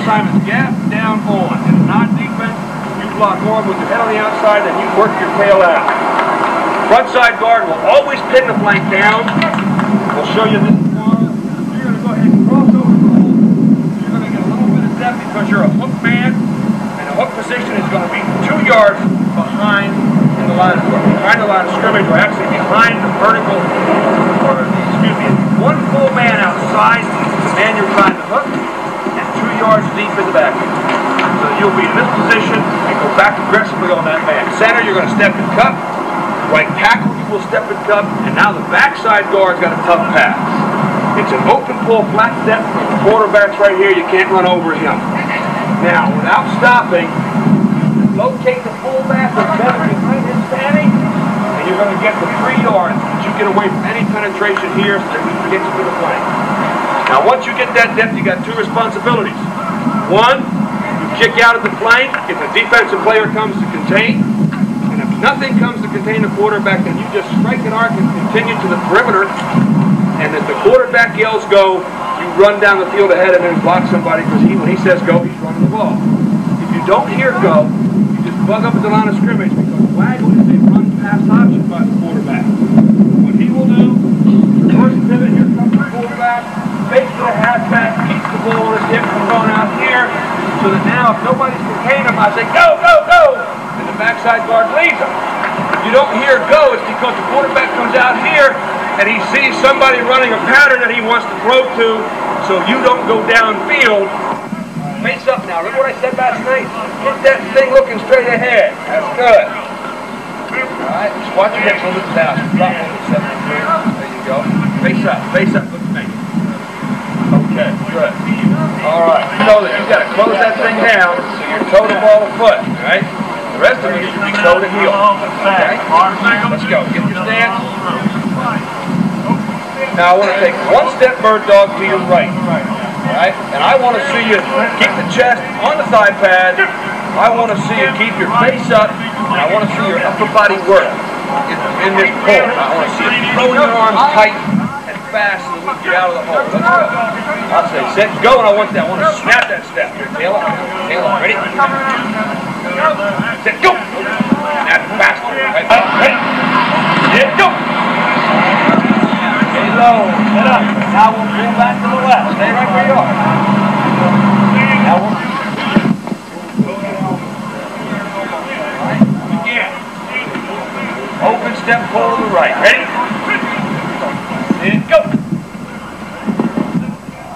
assignment is gap, down, on. And non-defense, you block on with your head on the outside, and you work your tail out. Front side guard will always pin the flank down. We'll show you this tomorrow. You're going to go ahead and cross over the hole. You're going to get a little bit of depth because you're a hook man, and the hook position is going to be 2 yards behind the line of scrimmage, or actually behind the vertical, or excuse me, 1 full man outside the man you're trying to hook, and 2 yards deep in the back. So you'll be in this position and go back aggressively on that man. Center, you're going to step and cup. Right tackle, you will step and cup, and now the backside guard's got a tough pass. It's an open pull, flat step from the quarterback's right here. You can't run over him. Now, without stopping, locate the fullback and better behind his standing, and you're going to get the 3 yards, but you get away from any penetration here so that we can get you to the flank. Now, once you get that depth, you got 2 responsibilities. 1, you kick out at the flank if a defensive player comes to contain. And if nothing comes to contain the quarterback, then you just strike an arc and continue to the perimeter. And if the quarterback yells go, you run down the field ahead and then block somebody, because when he says go, he's running the ball. If you don't hear go, you just bug up at the line of scrimmage, because waggle is a run pass option by the quarterback. What he will do, reverse pivot, here comes the quarterback, fakes to the halfback, keeps the ball on his hip from going out here, so that now if nobody's containing him, I say go, go, go! And the backside guard leads him. If you don't hear go, it's because the quarterback comes out here and he sees somebody running a pattern that he wants to throw to, so you don't go downfield. Face up now. Remember what I said last night? Get that thing looking straight ahead. That's good. Alright, squat your hips a little bit down. Drop one to 73. There you go. Face up, look at me. Okay, good. Alright, you know that you've got to close that thing down so you're toe to ball to foot, alright? The rest of it should be toe to heel. Okay? Let's go. Get your stance. Now I want to take 1 step bird dog to your right. Alright? And I want to see you keep the chest on the thigh pad. I want to see you keep your face up. And I want to see your upper body work in this pull. I want to see you throw your arms tight and fast so that we can get out of the hole. Let's go. I'll say set, go, and I want to snap that step. Your tail up. Ready? Set, go. Snap faster. Right. Ready? Set, go. Stay low. Set up. Now we'll pull back to the left. Stay right where you are. Now we'll again. Open step, pull to the right. Ready? And go.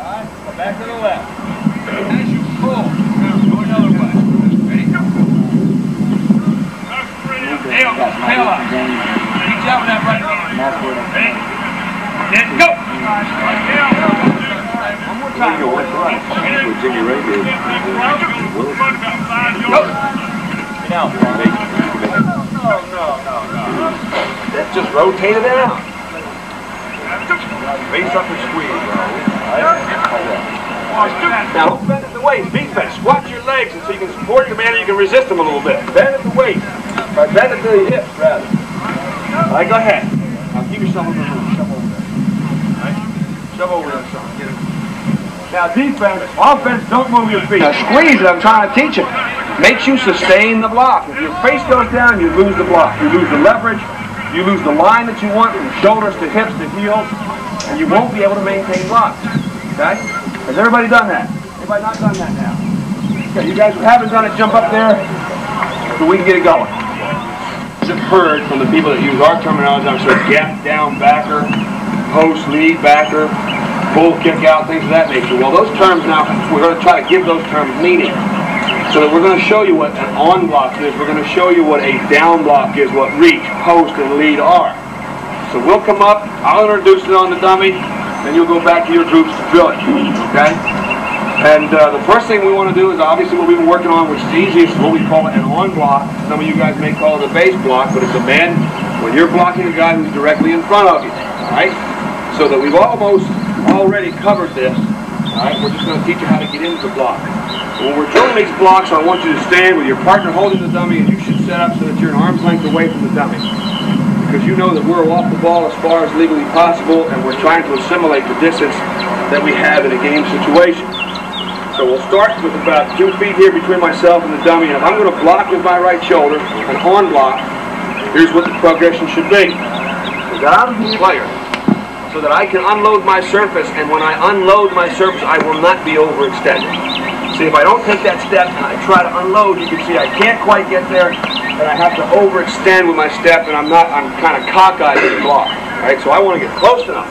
Alright, back to the left. As you pull, go another way. Ready? Go. Tail up. Reach out with that right hand. Ready? And go. One more time. Jimmy Ray did. Go. Get out. No. Let's just rotate it out. Face up and squeeze, bro. Now, don't bend at the waist. Defense. Squat your legs so you can support your man and you can resist him a little bit. Bend at the waist. Or bend at the hips, rather. All right, go ahead. Now, keep yourself over there. Shove over there. All right? Shove over there, son. Get it. Now, defense. Offense, don't move your feet. Now, squeeze it. I'm trying to teach it. Makes you sustain the block. If your face goes down, you lose the block. You lose the leverage. You lose the line that you want from shoulders to hips to heels, and you won't be able to maintain blocks. Okay? Has everybody done that? Everybody not done that now? Okay, you guys who haven't done it, jump up there so we can get it going. I've heard from the people that use our terminology, I'm sure gap down backer, post lead backer, bull kick out, things of that nature. Well, those terms now, we're going to try to give those terms meaning. So that we're going to show you what an on block is, we're going to show you what a down block is, what reach, post, and lead are. So we'll come up, I'll introduce it on the dummy, then you'll go back to your groups to drill it, okay? And the first thing we want to do is obviously what we've been working on, which is the easiest, what we call an on block. Some of you guys may call it a base block, but it's a man when you're blocking a guy who's directly in front of you, all right? So that we've almost already covered this, all right? We're just going to teach you how to get into the block. When we're drilling these blocks, I want you to stand with your partner holding the dummy, and you should set up so that you're an arm's length away from the dummy. Because you know that we're off the ball as far as legally possible, and we're trying to assimilate the distance that we have in a game situation. So So we'll start with about 2 feet here between myself and the dummy, and if I'm going to block with my right shoulder, an on block, here's what the progression should be. Get out of the player so that I can unload my surface, and when I unload my surface, I will not be overextended. See, if I don't take that step and I try to unload, you can see I can't quite get there, and I have to overextend with my step, and I'm kind of cockeyed with the block. Right? So I want to get close enough.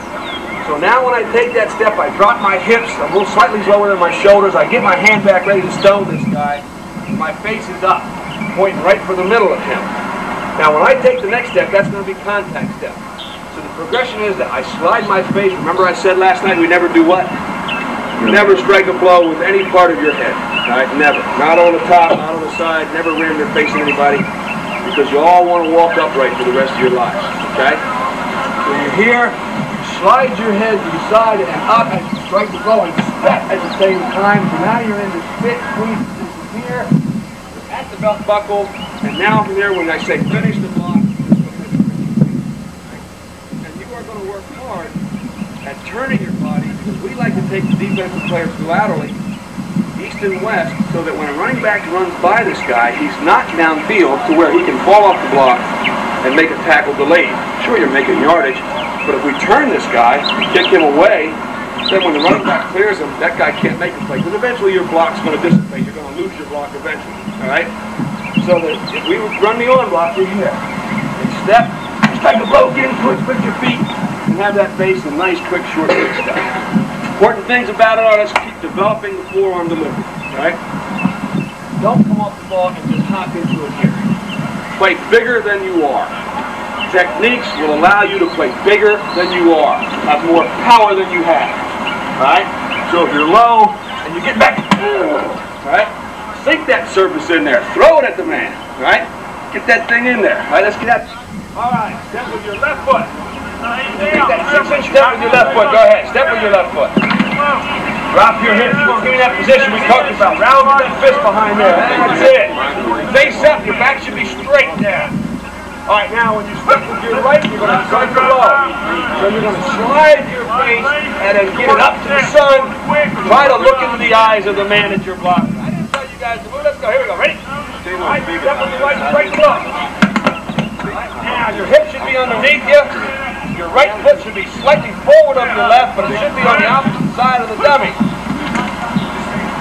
So now when I take that step, I drop my hips a little slightly lower than my shoulders. I get my hand back ready to stone this guy. My face is up, pointing right for the middle of him. Now when I take the next step, that's going to be contact step. So the progression is that I slide my face. Remember I said last night we never do what? Never strike a blow with any part of your head. Right? Never. Not on the top, not on the side. Never ram your face in anybody, because you all want to walk upright for the rest of your lives. Okay? So you're here. Slide your head to the side and up as you strike the blow and step at the same time. So now you're in this fit squeeze position here. You're at the belt buckle, and now from there, when I say finish the block, and you are going to work hard at turning your body, because we like to take the defensive players laterally, east and west, so that when a running back runs by this guy, he's not downfield to where he can fall off the block and make a tackle delayed. Sure, you're making yardage. But if we turn this guy, kick him away, then when the running back clears him, that guy can't make a play. Because eventually your block's going to dissipate. You're going to lose your block eventually. All right? So that if we run the on block, you're here. And step, strike a blow, get into it, put your feet, and have that base and nice, quick, short, quick step. Important things about it are let's keep developing the forearm delivery. All right? Don't come off the ball and just hop into it here. Play bigger than you are. Techniques will allow you to play bigger than you are, have more power than you have. Right? So if you're low and you get back, right? Sink that surface in there. Throw it at the man. Right? Get that thing in there. Right? Let's get that. All right. Step with your left foot. Take that 6-inch step with your left foot. Go ahead. Step with your left foot. Drop your hips. You're in that position we talked about. Round that fist behind there. That's it. Face up. Your back should be straight there. All right, now when you step with your right, you're going to strike the blow. So you're going to slide your face and then get it up to the sun. Try to look into the eyes of the man that you're blocking. I didn't tell you guys to move. Let's go. Here we go. Ready? All right, step with your right, strike the blow. Now your hip should be underneath you. Your right foot should be slightly forward of your left, but it should be on the opposite side of the dummy.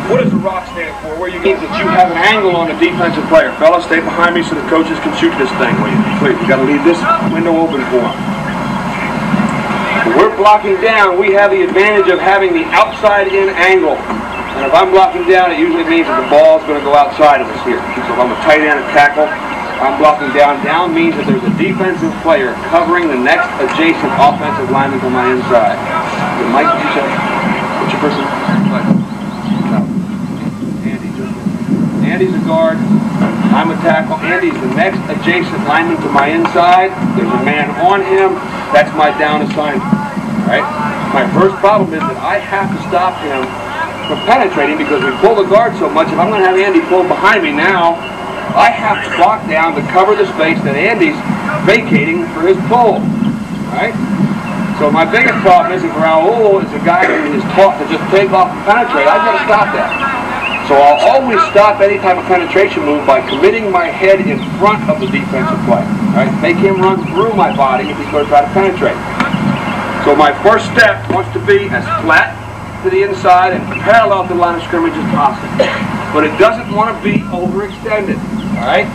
What does the rock stand for? Where you means that you have an angle on the defensive player. Fellas, stay behind me so the coaches can shoot this thing. Please, you got to leave this window open for them. When we're blocking down, we have the advantage of having the outside-in angle. And if I'm blocking down, it usually means that the ball is going to go outside of us here. So if I'm a tight end and tackle, I'm blocking down. Down means that there's a defensive player covering the next adjacent offensive lineman to my inside. Mike, you said, what's your first name? Andy's a guard, I'm a tackle. Andy's the next adjacent lineman to my inside. There's a man on him. That's my down assignment. Right? My first problem is that I have to stop him from penetrating because we pull the guard so much. If I'm going to have Andy pull behind me now, I have to block down to cover the space that Andy's vacating for his pull. Right? So my biggest problem is if Raul is a guy who is taught to just take off and penetrate, I've got to stop that. So I'll always stop any type of penetration move by committing my head in front of the defensive player. Right? Make him run through my body if he's going to try to penetrate. So my first step wants to be as flat to the inside and parallel to the line of scrimmage as possible. But it doesn't want to be overextended. All right?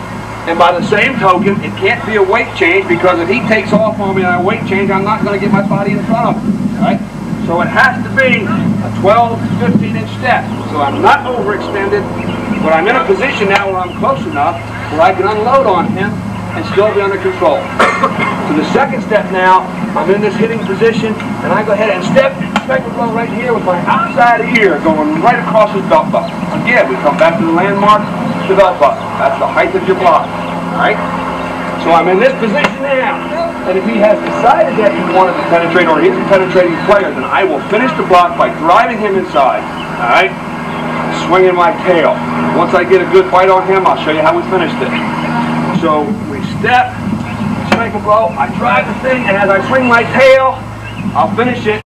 And by the same token, it can't be a weight change, because if he takes off on me and I weight change, I'm not going to get my body in front of him. All right? So it has to be a 12 to 15-inch step. So I'm not overextended, but I'm in a position now where I'm close enough where I can unload on him and still be under control. So the second step now, I'm in this hitting position, and I go ahead and strike a blow right here with my outside ear going right across his belt buckle. Again, we come back to the landmark, the belt buckle. That's the height of your block. All right? So I'm in this position now. And if he has decided that he wanted to penetrate, or he's a penetrating player, then I will finish the block by driving him inside. All right? Swinging my tail. Once I get a good bite on him, I'll show you how we finish this. So we step, strike a blow, I drive the thing, and as I swing my tail, I'll finish it.